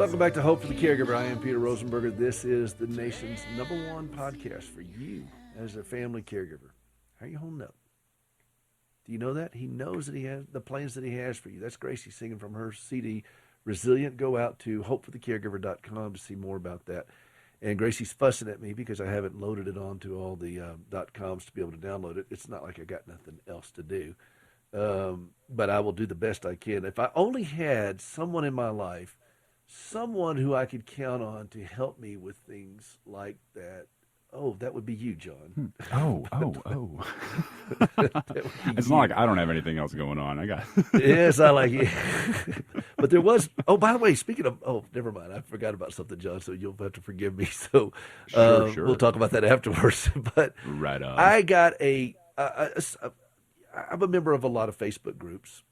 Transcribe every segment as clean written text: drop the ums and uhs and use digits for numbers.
Welcome back to Hope for the Caregiver. I am Peter Rosenberger. This is the nation's #1 podcast for you as a family caregiver. How are you holding up? Do you know that? He knows that he has the plans that he has for you. That's Gracie singing from her CD, Resilient. Go out to hopeforthecaregiver.com to see more about that. And Gracie's fussing at me because I haven't loaded it onto all the .coms to be able to download it. It's not like I got nothing else to do. But I will do the best I can. If I only had someone in my life, someone who I could count on to help me with things like that. Oh, that would be you, John. Oh. It's not like I don't have anything else going on. I got. Yes, I like it. But there was. Oh, by the way, speaking of. Oh, never mind. I forgot about something, John. So you'll have to forgive me. So Sure. we'll talk about that afterwards. But Right on. I got I'm a member of a lot of Facebook groups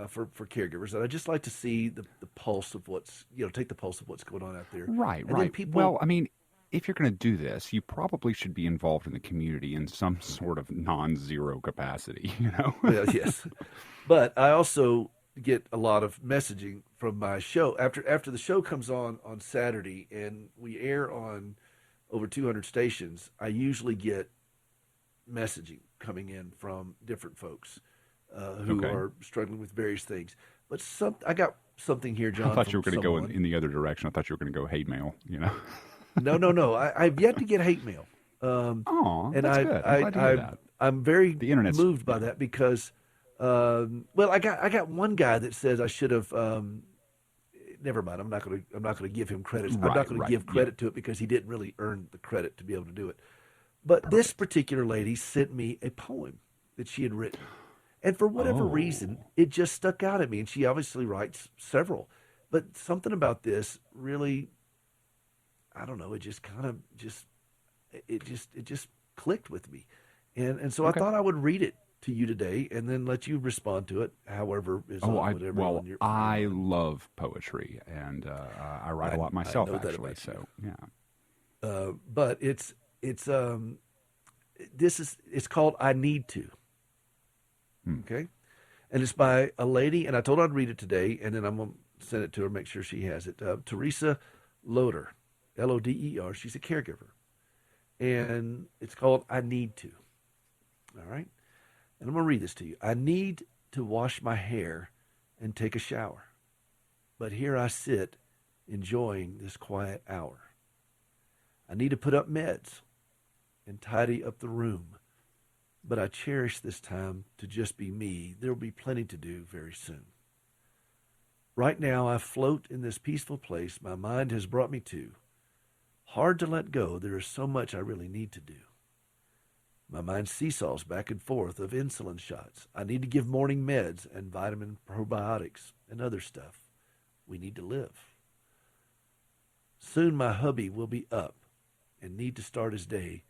for caregivers, and I just like to see the pulse of what's take the pulse of what's going on out there. Right. And then people, Well, I mean, if you're going to do this, you probably should be involved in the community in some sort of non-zero capacity. Well, yes, but I also get a lot of messaging from my show after the show comes on Saturday, and we air on over 200 stations. I usually get messaging coming in from different folks who are struggling with various things. But I got something here, John. I thought you were going to go in the other direction. I thought you were going to go hate mail. No. I've yet to get hate mail. Oh, and that's good. I'm glad to hear that. I'm very The internet's moved by that because, I got one guy that says I should have. Never mind. I'm not going to give him credit. I'm not going to give credit to it because he didn't really earn the credit to be able to do it. But this particular lady sent me a poem that she had written. And for whatever reason, it just stuck out at me. And she obviously writes several. But something about this really, I don't know, it just kind of it just clicked with me. And so I thought I would read it to you today and then let you respond to it, however is whatever. I love poetry, and I write a lot myself, actually. So, yeah. But it's called I Need To. Okay? And it's by a lady, and I told her I'd read it today, and then I'm going to send it to her, make sure she has it. Theresa Loder, Loder. She's a caregiver. And it's called I Need To. All right? And I'm going to read this to you. I need to wash my hair and take a shower. But here I sit, enjoying this quiet hour. I need to put up meds and tidy up the room. But I cherish this time to just be me. There will be plenty to do very soon. Right now, I float in this peaceful place my mind has brought me to. Hard to let go. There is so much I really need to do. My mind seesaws back and forth of insulin shots. I need to give morning meds and vitamin probiotics and other stuff. We need to live. Soon my hubby will be up and need to start his day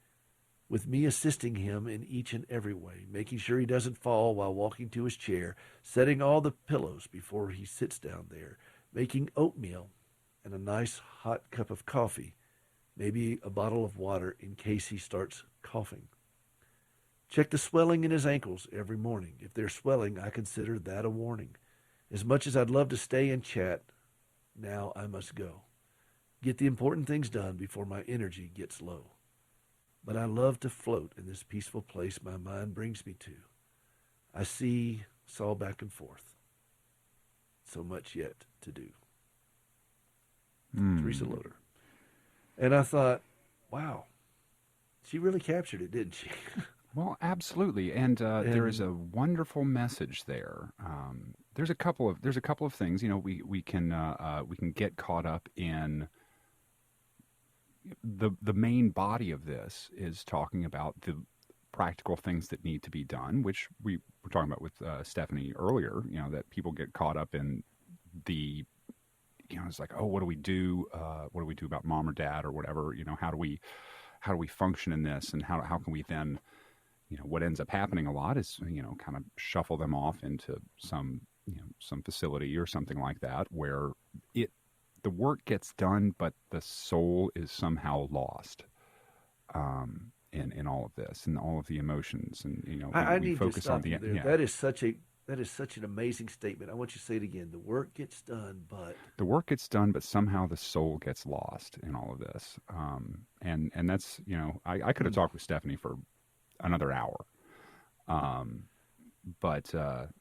with me assisting him in each and every way, making sure he doesn't fall while walking to his chair, setting all the pillows before he sits down there, making oatmeal and a nice hot cup of coffee, maybe a bottle of water in case he starts coughing. Check the swelling in his ankles every morning. If they're swelling, I consider that a warning. As much as I'd love to stay and chat, now I must go. Get the important things done before my energy gets low. But I love to float in this peaceful place my mind brings me to. I saw back and forth. So much yet to do. Theresa Loder. And I thought, wow, she really captured it, didn't she? Well, absolutely, and there is a wonderful message there. There's a couple of things. We can get caught up in the main body of this is talking about the practical things that need to be done, which we were talking about with Stephanie earlier. That people get caught up in the, it's like, oh, what do we do? What do we do about mom or dad or whatever? How do we function in this, and how can we then, what ends up happening a lot is, kind of shuffle them off into some facility or something like that where the work gets done, but the soul is somehow lost in all of this and all of the emotions. And, I we need focus to stop on the you there. yeah. That is such a That is such an amazing statement. I want you to say it again. The work gets done, but The work gets done, but somehow the soul gets lost in all of this. And that's, I could have mm, talked with Stephanie for another hour. Um, but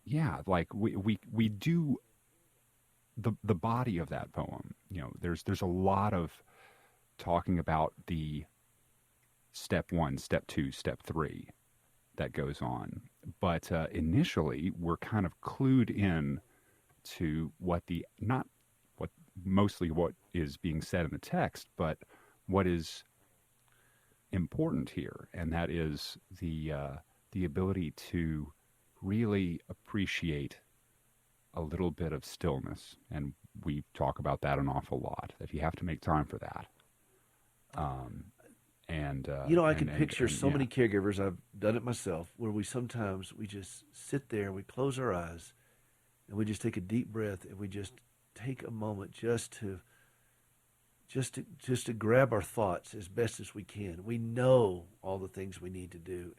yeah, like we do the body of that poem. There's a lot of talking about the step one, step two, step three that goes on. But initially, we're kind of clued in to what the not what mostly what is being said in the text, but what is important here, and that is the ability to really appreciate a little bit of stillness, and we talk about that an awful lot. That you have to make time for that. Um, and I can picture so yeah, many caregivers. I've done it myself, where we just sit there, we close our eyes, and we just take a deep breath, and we just take a moment just to grab our thoughts as best as we can. We know all the things we need to do,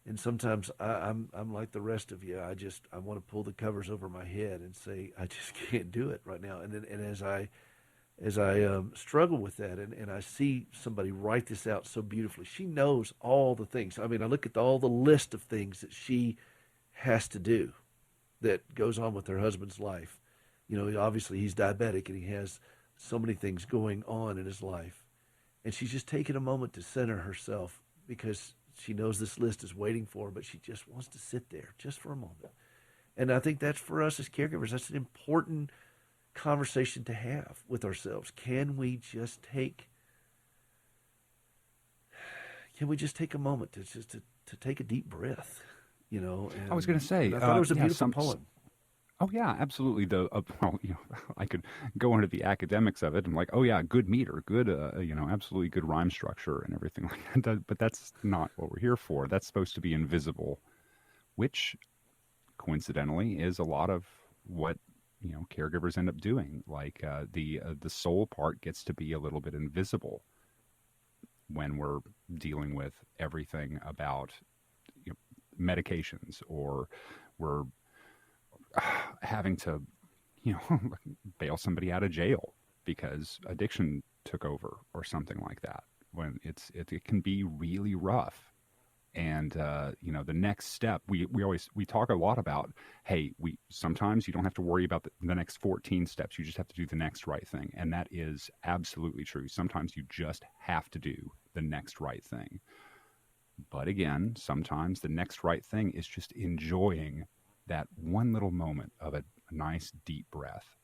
and sometimes I'm like the rest of you. I want to pull the covers over my head and say I just can't do it right now. And as I struggle with that, and I see somebody write this out so beautifully. She knows all the things. I mean, I look at all the list of things that she has to do that goes on with her husband's life. Obviously he's diabetic and he has so many things going on in his life. And she's just taking a moment to center herself because she knows this list is waiting for her, but she just wants to sit there just for a moment. And I think that's for us as caregivers. That's an important conversation to have with ourselves. Can we just take a moment to take a deep breath, I was going to and say, I thought it was a yeah, beautiful poem. oh yeah, absolutely. Well, I could go into the academics of it. I'm like, oh yeah, good meter, good, absolutely good rhyme structure and everything like that. But that's not what we're here for. That's supposed to be invisible, which coincidentally is a lot of what caregivers end up doing. Like the soul part gets to be a little bit invisible when we're dealing with everything about you medications, or we're having to, you know, bail somebody out of jail because addiction took over or something like that. When it can be really rough. And the next step, we talk a lot about, hey, we sometimes you don't have to worry about the next 14 steps. You just have to do the next right thing, and that is absolutely true. Sometimes you just have to do the next right thing. But again, sometimes the next right thing is just enjoying that one little moment of a nice deep breath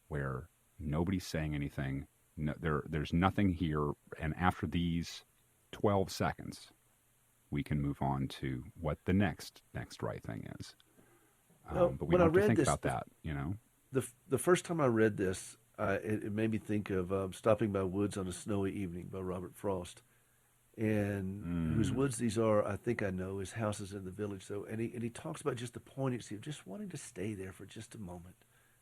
where nobody's saying anything. No, there's nothing here, and after these 12 seconds, we can move on to what the next right thing is. Well, But we when I don't have to read think this, about that, you know. the first time I read this, it made me think of "Stopping by Woods on a Snowy Evening" by Robert Frost, and whose Mm, woods these are, I think I know. His house is in the village, so and he talks about just the poignancy of just wanting to stay there for just a moment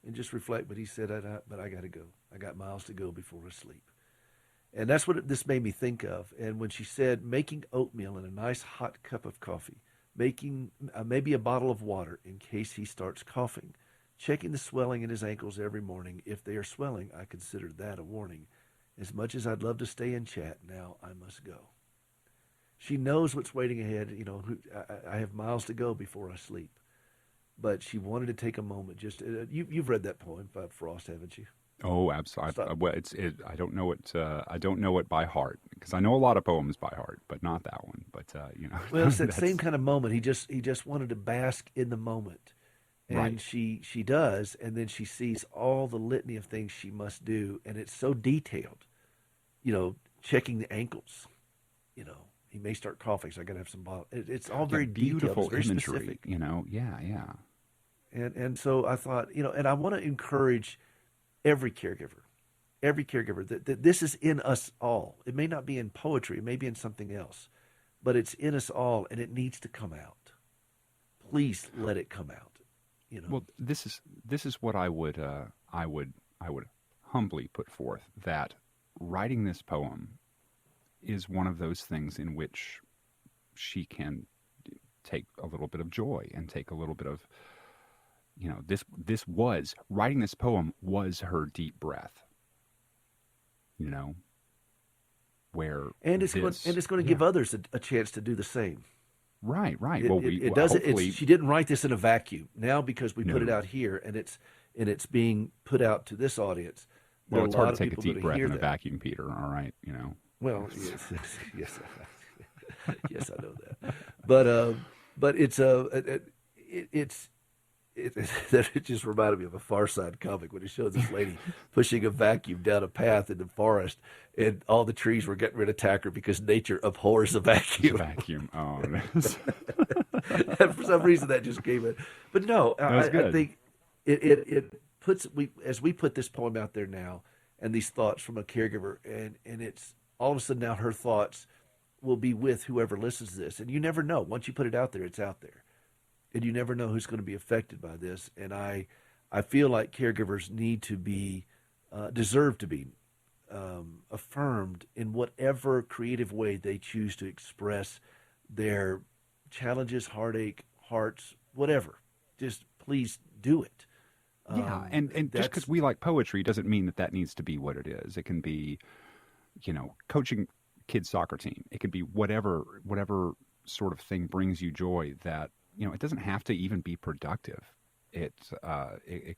and just reflect. But he said, "But I got to go. I got miles to go before I sleep." And that's what this made me think of. And when she said making oatmeal in a nice hot cup of coffee, making maybe a bottle of water in case he starts coughing, checking the swelling in his ankles every morning. If they are swelling, I consider that a warning. As much as I'd love to stay and chat, now I must go. She knows what's waiting ahead. I have miles to go before I sleep. But she wanted to take a moment. Just you've read that poem by Frost, haven't you? oh, absolutely. Stop. Well, I don't know it. I don't know it by heart because I know a lot of poems by heart, but not that one. But Well, it's that same that's kind of moment. He just wanted to bask in the moment, and right. she does, and then she sees all the litany of things she must do, and it's so detailed. Checking the ankles. He may start coughing, so I got to have some bottle. It's all Yeah, very detailed. It's beautiful very imagery. specific, Yeah, yeah. and so I thought, and I want to encourage every caregiver that this is in us all. It may not be in poetry, it may be in something else, but it's in us all, and it needs to come out. Please let it come out. You know. Well, this is what I would humbly put forth that writing this poem is one of those things in which she can take a little bit of joy and take a little bit of, this was writing this poem was her deep breath, you know, where and it's going to give others a chance to do the same. Right. It doesn't. She didn't write this in a vacuum. Now, because we put it out here, and it's being put out to this audience. Well, it's hard to take a deep breath in a vacuum, Peter. All right, Well, yes, yes, I know that. But it's it just reminded me of a Far Side comic when it shows this lady pushing a vacuum down a path in the forest, and all the trees were getting ready to attack her because nature abhors a vacuum. Oh, and for some reason that just came in. But no, I think it puts as we put this poem out there now, and these thoughts from a caregiver, and it's all of a sudden now her thoughts will be with whoever listens to this, and you never know. Once you put it out there, it's out there. And you never know who's going to be affected by this. And I feel like caregivers need to be, deserve to be affirmed in whatever creative way they choose to express their challenges, heartache, hearts, whatever. Just please do it. Yeah, and just because we like poetry doesn't mean that needs to be what it is. It can be, coaching kids' soccer team. It could be whatever sort of thing brings you joy that, it doesn't have to even be productive. It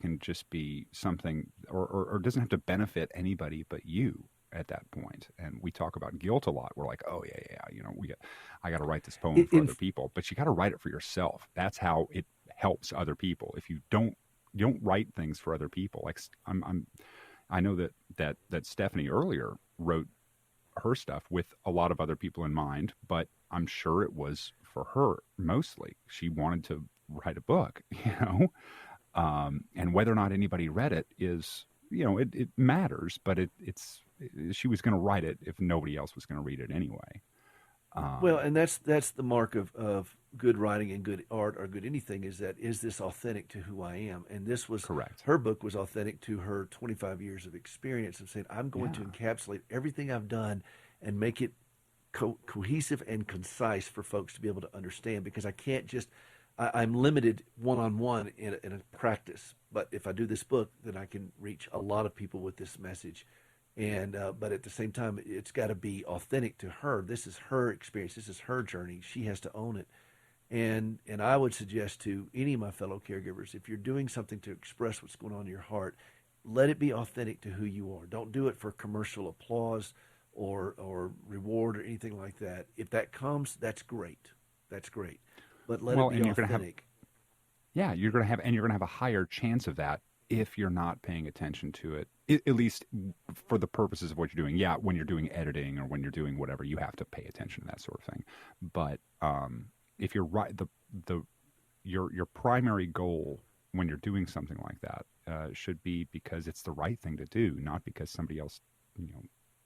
can just be something, or doesn't have to benefit anybody but you at that point. And we talk about guilt a lot. We're like, oh yeah, I got to write this poem for other people, but you got to write it for yourself. That's how it helps other people. If you don't write things for other people, like I know that Stephanie earlier wrote her stuff with a lot of other people in mind, but I'm sure it was for her mostly. She wanted to write a book, and whether or not anybody read it is, it matters, but she was going to write it if nobody else was going to read it anyway. Well, and that's the mark of good writing and good art or good anything, is this authentic to who I am? And this was correct. Her book was authentic to her 25 years of experience of saying, I'm going to encapsulate everything I've done and make it cohesive and concise for folks to be able to understand, because I can't just, I'm limited one-on-one in a practice. But if I do this book, then I can reach a lot of people with this message. And but at the same time, it's got to be authentic to her. This is her experience. This is her journey. She has to own it. And I would suggest to any of my fellow caregivers, if you're doing something to express what's going on in your heart, let it be authentic to who you are. Don't do it for commercial applause or reward or anything like that. If that comes, that's great. That's great. But let it be authentic. You're going to have a higher chance of that if you're not paying attention to it, at least for the purposes of what you're doing. Yeah, when you're doing editing or when you're doing whatever, you have to pay attention to that sort of thing. But if you're right, your primary goal when you're doing something like that should be because it's the right thing to do, not because somebody else,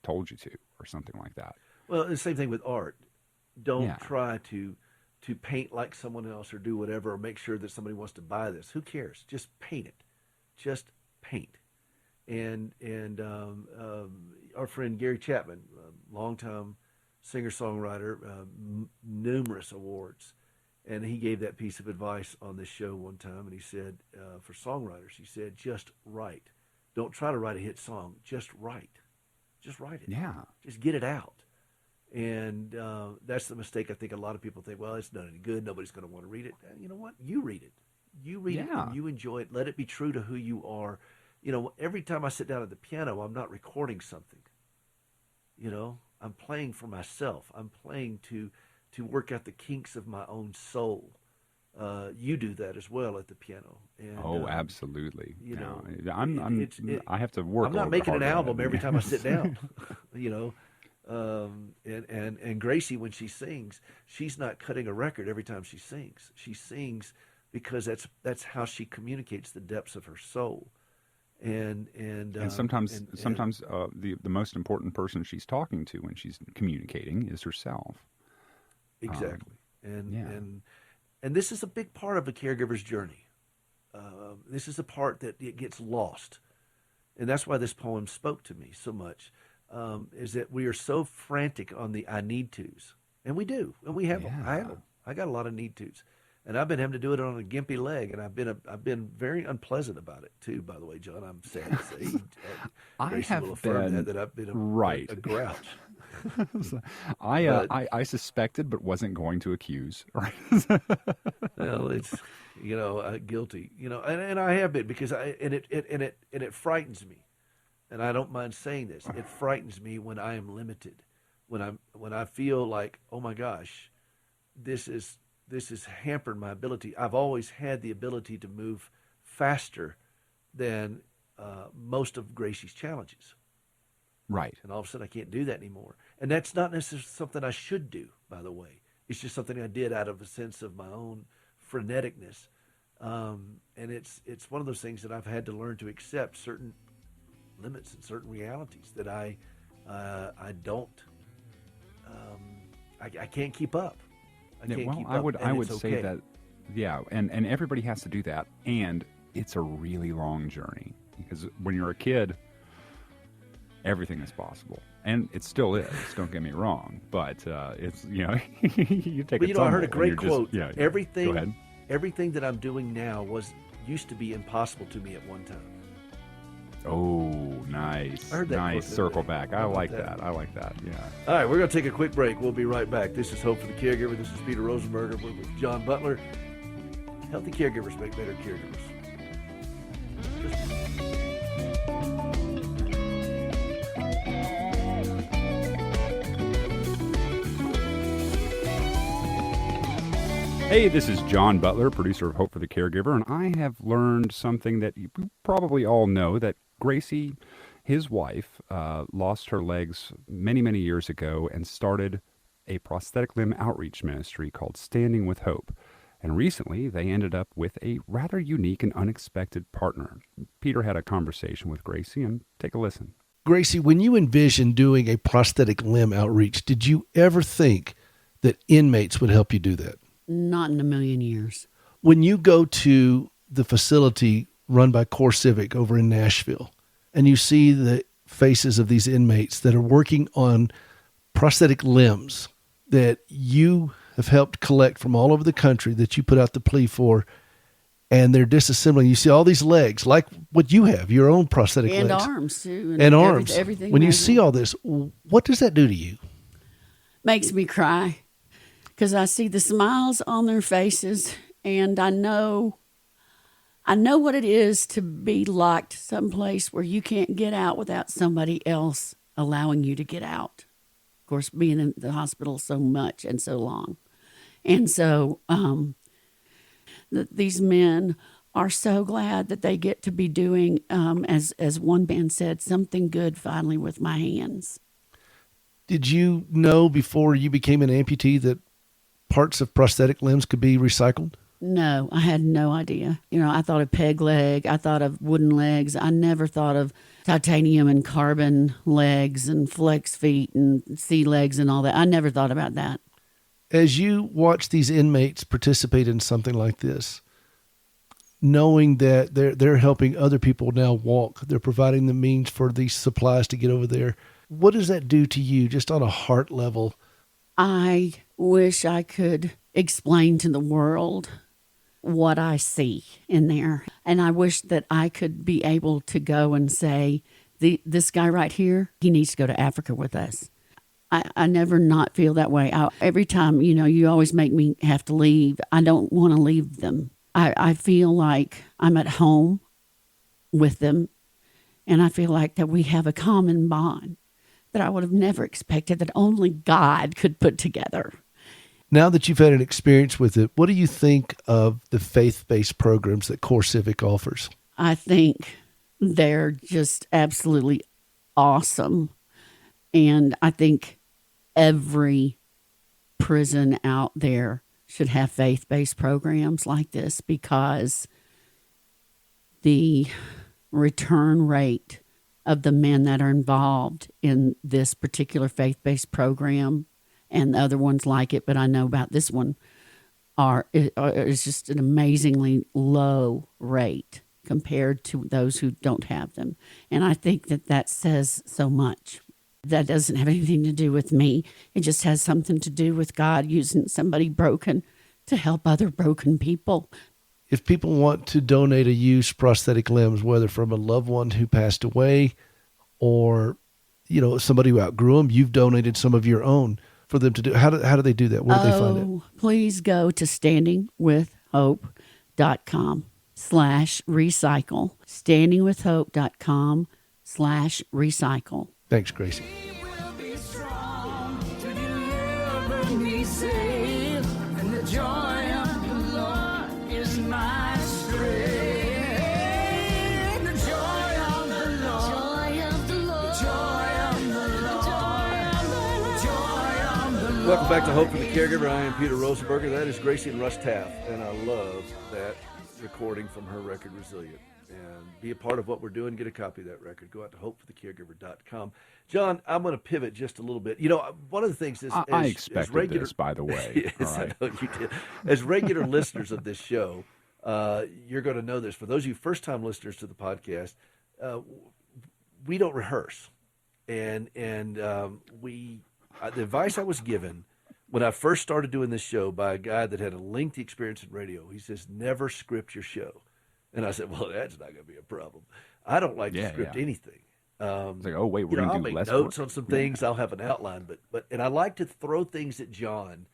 told you to or something like that. Well, the same thing with art. Don't try to paint like someone else or do whatever or make sure that somebody wants to buy this. Who cares? Just paint it. Just paint. And our friend Gary Chapman, longtime singer-songwriter, numerous awards, and he gave that piece of advice on this show one time, and he said, for songwriters, he said, just write. Don't try to write a hit song. Just write. Just write it. Yeah. Just get it out. And that's the mistake I think a lot of people think, well, it's not any good. Nobody's going to want to read it. You know what? You read it. You read it and you enjoy it. Let it be true to who you are. Every time I sit down at the piano, I'm not recording something. I'm playing for myself. I'm playing to work out the kinks of my own soul. You do that as well at the piano. And, absolutely. I have to I'm work. not making an album every time I sit down. And Gracie, when she sings, she's not cutting a record every time she sings. She sings because that's how she communicates the depths of her soul. And sometimes the most important person she's talking to when she's communicating is herself. Exactly. And this is a big part of a caregiver's journey. This is a part that it gets lost. And that's why this poem spoke to me so much, is that we are so frantic on the I need tos. And we do. And we have them. I have them. I got a lot of need tos, and I've been having to do it on a gimpy leg, and I've been very unpleasant about it too. By the way, John, I'm sad to say, I Gracie have will affirm been that I've been right. a grouch. So But I suspected, but wasn't going to accuse. Right? well, it's guilty, and I have been because it frightens me, and I don't mind saying this. It frightens me when I am limited, when I feel like, oh my gosh, this has hampered my ability. I've always had the ability to move faster than most of Gracie's challenges. Right. And all of a sudden I can't do that anymore. And that's not necessarily something I should do, by the way. It's just something I did out of a sense of my own freneticness. And it's one of those things that I've had to learn to accept certain limits and certain realities that I don't, I can't keep up. I can't keep up. I would say that, yeah, and everybody has to do that. And it's a really long journey because when you're a kid, everything is possible, and it still is. Don't get me wrong, but it's you take. Well, I heard a great quote. Go ahead. Everything that I'm doing now used to be impossible to me at one time. Oh, nice, I heard that nice. Circle back. I like that. that. I like that. Yeah. All right, we're going to take a quick break. We'll be right back. This is Hope for the Caregiver. This is Peter Rosenberger. We're with John Butler. Healthy caregivers make better caregivers. Hey, this is John Butler, producer of Hope for the Caregiver, and I have learned something that you probably all know, that Gracie, his wife, lost her legs many, many years ago and started a prosthetic limb outreach ministry called Standing with Hope. And recently, they ended up with a rather unique and unexpected partner. Peter had a conversation with Gracie, and take a listen. Gracie, when you envisioned doing a prosthetic limb outreach, did you ever think that inmates would help you do that? Not in a million years. When you go to the facility run by Core Civic over in Nashville, and you see the faces of these inmates that are working on prosthetic limbs that you have helped collect from all over the country, that you put out the plea for, and they're disassembling. You see all these legs, like what you have, your own prosthetic and legs. Arms, too. And arms. Everything. When you see all this, what does that do to you? Makes me cry. Because I see the smiles on their faces, and I know what it is to be locked someplace where you can't get out without somebody else allowing you to get out. Of course, being in the hospital so much and so long. And so these men are so glad that they get to be doing, as one man said, something good finally with my hands. Did you know before you became an amputee that parts of prosthetic limbs could be recycled? No, I had no idea. I thought of peg leg. I thought of wooden legs. I never thought of titanium and carbon legs and flex feet and sea legs and all that. I never thought about that. As you watch these inmates participate in something like this, knowing that they're helping other people now walk, they're providing the means for these supplies to get over there, what does that do to you just on a heart level? I wish I could explain to the world what I see in there. And I wish that I could be able to go and say, this guy right here, he needs to go to Africa with us. I never not feel that way. Every time, you always make me have to leave. I don't want to leave them. I feel like I'm at home with them. And I feel like that we have a common bond that I would have never expected, that only God could put together. Now that you've had an experience with it, what do you think of the faith-based programs that Core Civic offers? I think they're just absolutely awesome. And I think every prison out there should have faith-based programs like this, because the return rate of the men that are involved in this particular faith-based program and the other ones like it, but I know about this one, is just an amazingly low rate compared to those who don't have them. And I think that says so much. That doesn't have anything to do with me. It just has something to do with God using somebody broken to help other broken people. If people want to donate a used prosthetic limbs, whether from a loved one who passed away or, somebody who outgrew them, you've donated some of your own for them to do. How do they do that? Where do they find it? Please go to standingwithhope.com/recycle. standingwithhope.com/recycle. Thanks, Gracie. Welcome back to Hope for the Caregiver. I am Peter Rosenberger. That is Gracie and Russ Taff, and I love that recording from her record, Resilient. And be a part of what we're doing. Get a copy of that record. Go out to hopeforthecaregiver.com. John, I'm going to pivot just a little bit. One of the things is I expected this, by the way. Yes, all right. I know you did. As regular listeners of this show, you're going to know this. For those of you first-time listeners to the podcast, we don't rehearse, and the advice I was given when I first started doing this show by a guy that had a lengthy experience in radio, he says, never script your show. And I said, well, that's not going to be a problem. I don't like to script anything. It's like, oh, wait, we're going to do I'll make less notes work. on some things. I'll have an outline, and I like to throw things at John.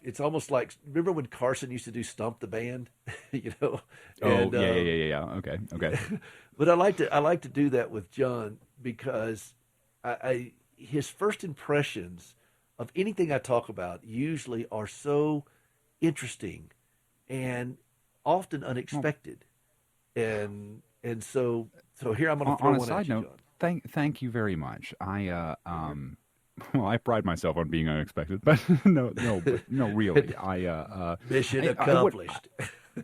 It's almost like, remember when Carson used to do Stump the Band? Oh, And, yeah. Okay. But I like to do that with John because his first impressions of anything I talk about usually are so interesting and often unexpected. And so here I'm going to throw on a one side at you, note, John. thank you very much. I I pride myself on being unexpected, but no, really. Mission accomplished.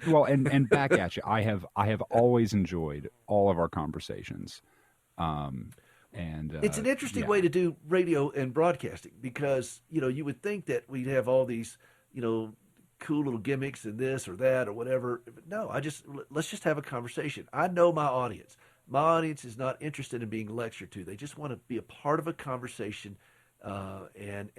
Well, and back at you. I have always enjoyed all of our conversations. And it's an interesting way to do radio and broadcasting because, you would think that we'd have all these, cool little gimmicks and this or that or whatever. But no, let's just have a conversation. I know my audience. My audience is not interested in being lectured to. They just want to be a part of a conversation and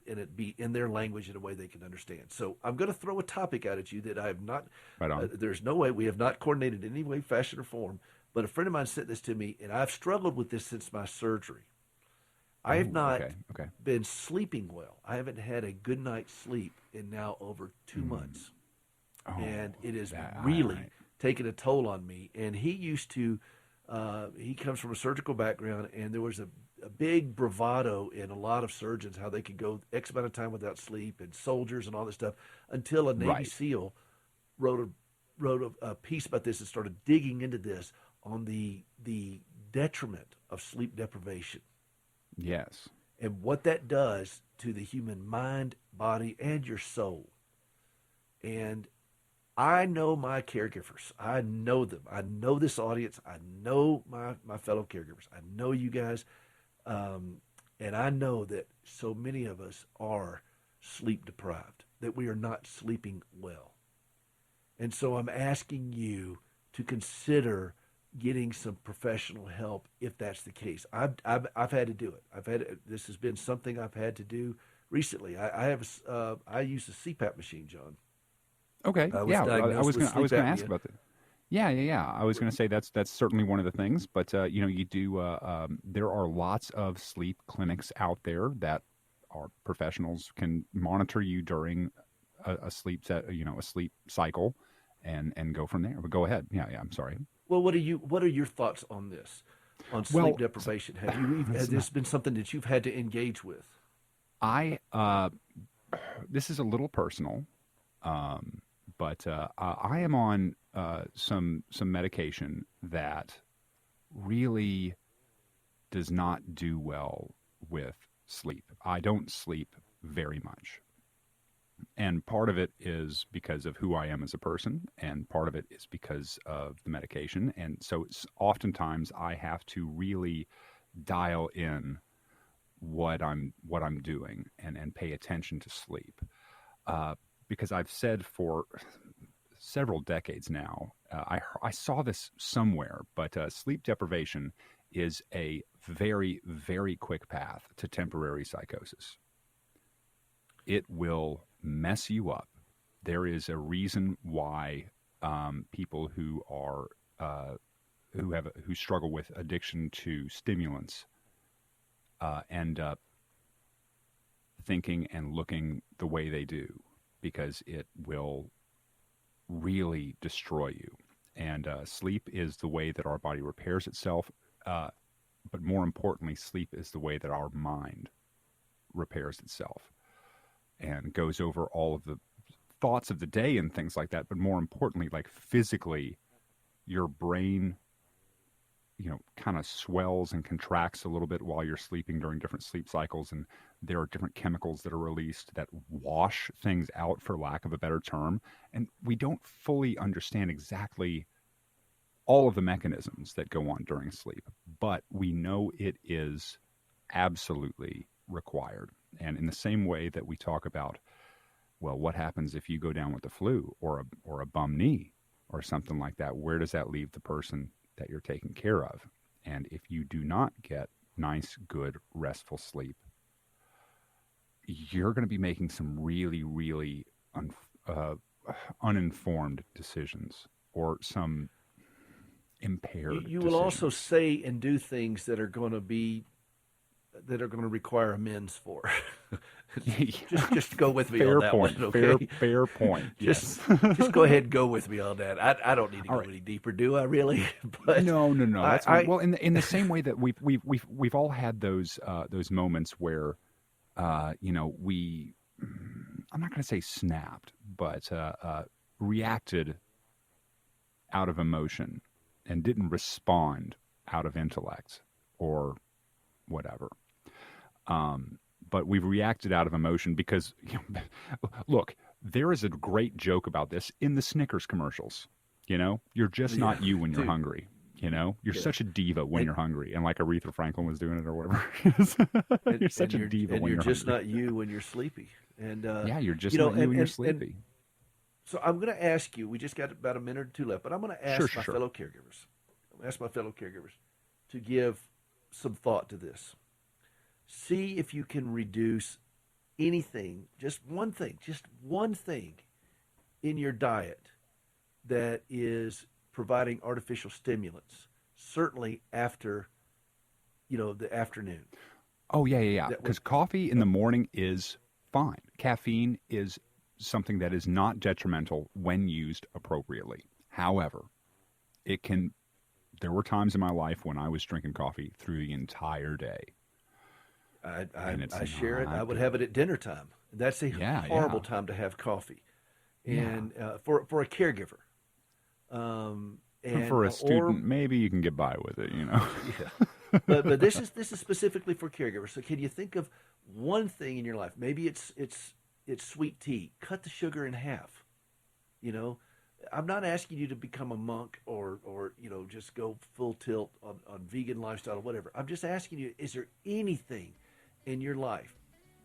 it be in their language in a way they can understand. So I'm going to throw a topic out at you that I have not, there's no way, we have not coordinated in any way, fashion, or form. But a friend of mine sent this to me, and I've struggled with this since my surgery. I have not been sleeping well. I haven't had a good night's sleep in now over 2 months. And it has really taken a toll on me. And he used to, he comes from a surgical background, and there was a big bravado in a lot of surgeons, how they could go X amount of time without sleep, and soldiers and all this stuff, until a Navy SEAL wrote a piece about this and started digging into this on the detriment of sleep deprivation. Yes. And what that does to the human mind, body, and your soul. And I know my caregivers. I know them. I know this audience. I know my fellow caregivers. I know you guys. And I know that so many of us are sleep deprived, that we are not sleeping well. And so I'm asking you to consider getting some professional help if that's the case. I've had to do it. This has been something I've had to do recently. I use a CPAP machine, John. Okay. I was going to ask about that. Yeah. I was going to say that's certainly one of the things, but you do. There are lots of sleep clinics out there that our professionals can monitor you during a sleep a sleep cycle, and go from there. But go ahead. Yeah. I'm sorry. Well, what are your thoughts on this, on sleep deprivation? Has this been something that you've had to engage with? This is a little personal, but I am on some medication that really does not do well with sleep. I don't sleep very much. And part of it is because of who I am as a person, and part of it is because of the medication. And so oftentimes I have to really dial in what I'm doing and pay attention to sleep. Because I've said for several decades now, I saw this somewhere, but sleep deprivation is a very, very quick path to temporary psychosis. It will mess you up. There is a reason why people who are who struggle with addiction to stimulants end up thinking and looking the way they do, because it will really destroy you. And sleep is the way that our body repairs itself, but more importantly, sleep is the way that our mind repairs itself and goes over all of the thoughts of the day and things like that. But more importantly, like physically, your brain, kind of swells and contracts a little bit while you're sleeping during different sleep cycles. And there are different chemicals that are released that wash things out, for lack of a better term. And we don't fully understand exactly all of the mechanisms that go on during sleep, but we know it is absolutely required. And in the same way that we talk about, well, what happens if you go down with the flu or a bum knee or something like that? Where does that leave the person that you're taking care of? And if you do not get nice, good, restful sleep, you're going to be making some really, really uninformed decisions, or some impaired You will decisions. also say and do things that are going to require amends for. just go with me Fair on that point. one, okay? Fair point. Just go ahead and go with me on that. I don't need to go any deeper, do I really? But No. That's well, in the same way that we've all had those moments where, we, I'm not going to say snapped, but reacted out of emotion and didn't respond out of intellect or whatever. But we've reacted out of emotion because, look, there is a great joke about this in the Snickers commercials. You're just not you when you're hungry. You're such a diva when you're hungry. And like Aretha Franklin was doing it or whatever. You're such a diva when you're just hungry. not you when you're sleepy. And you're just not you when you're sleepy. So I'm going to ask you, we just got about a minute or two left, but I'm going to ask my fellow caregivers. I'm going to ask my fellow caregivers to give some thought to this. See if you can reduce anything, just one thing in your diet that is providing artificial stimulants, certainly after, the afternoon. Oh, yeah. Because coffee in the morning is fine. Caffeine is something that is not detrimental when used appropriately. However, there were times in my life when I was drinking coffee through the entire day. I share it. I would have it at dinner time. That's a horrible time to have coffee. And for a caregiver. And for a student, maybe you can get by with it, Yeah. But this is specifically for caregivers. So can you think of one thing in your life? Maybe it's sweet tea. Cut the sugar in half. I'm not asking you to become a monk or just go full tilt on vegan lifestyle or whatever. I'm just asking you, is there anything in your life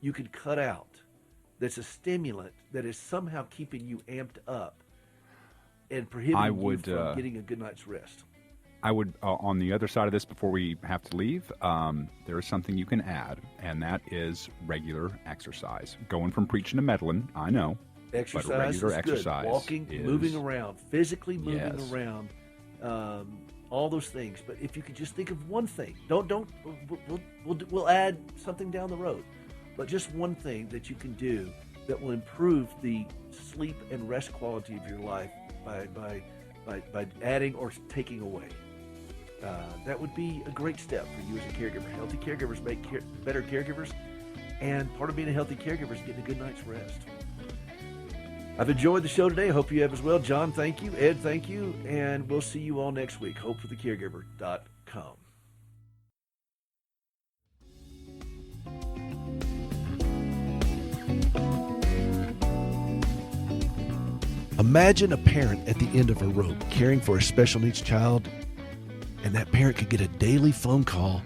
you could cut out that's a stimulant that is somehow keeping you amped up and prohibiting you from getting a good night's rest? I would, on the other side of this, before we have to leave, there is something you can add, and that is regular exercise. Going from preaching to meddling, I know. Exercise but regular is exercise good. Walking, moving around, physically moving around, all those things. But if you could just think of one thing, we'll add something down the road, but just one thing that you can do that will improve the sleep and rest quality of your life by adding or taking away. That would be a great step for you as a caregiver. Healthy caregivers make better caregivers, and part of being a healthy caregiver is getting a good night's rest. I've enjoyed the show today. I hope you have as well. John, thank you. Ed, thank you. And we'll see you all next week. HopeForTheCaregiver.com. Imagine a parent at the end of a rope caring for a special needs child, and that parent could get a daily phone call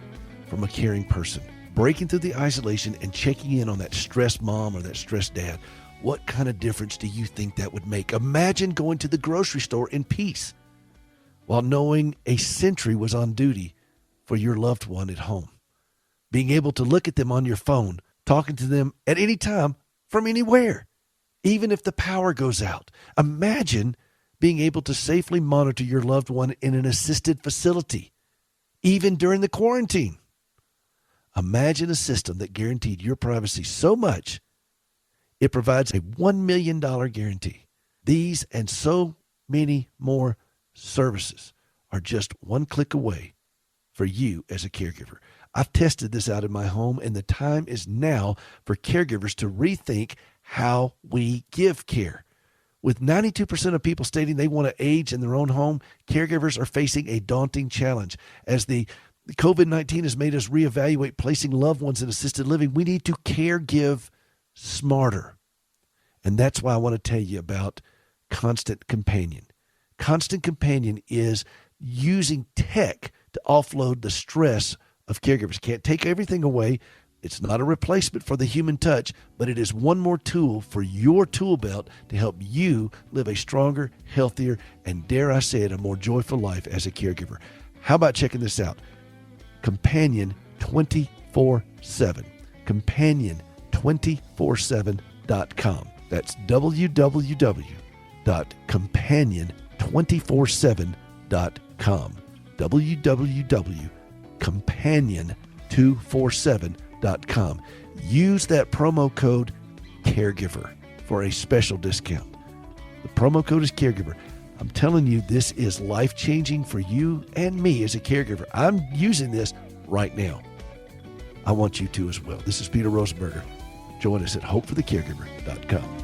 from a caring person, breaking through the isolation and checking in on that stressed mom or that stressed dad. What kind of difference do you think that would make? Imagine going to the grocery store in peace while knowing a sentry was on duty for your loved one at home. Being able to look at them on your phone, talking to them at any time from anywhere. even if the power goes out. Imagine being able to safely monitor your loved one in an assisted facility, even during the quarantine. Imagine a system that guaranteed your privacy so much it provides a $1 million guarantee. These and so many more services are just one click away for you as a caregiver. I've tested this out in my home, and the time is now for caregivers to rethink how we give care. With 92% of people stating they want to age in their own home, caregivers are facing a daunting challenge. As the COVID-19 has made us reevaluate placing loved ones in assisted living, we need to caregive smarter. And that's why I want to tell you about Constant Companion. Constant Companion is using tech to offload the stress of caregivers. Can't take everything away. It's not a replacement for the human touch, but it is one more tool for your tool belt to help you live a stronger, healthier, and dare I say it, a more joyful life as a caregiver. How about checking this out? Companion 24/7. Companion247.com. That's www.companion247.com. www.companion247.com. Use that promo code Caregiver for a special discount. The promo code is Caregiver. I'm telling you, this is life-changing for you and me as a caregiver. I'm using this right now. I want you to as well. This is Peter Rosenberger. Join us at hopeforthecaregiver.com.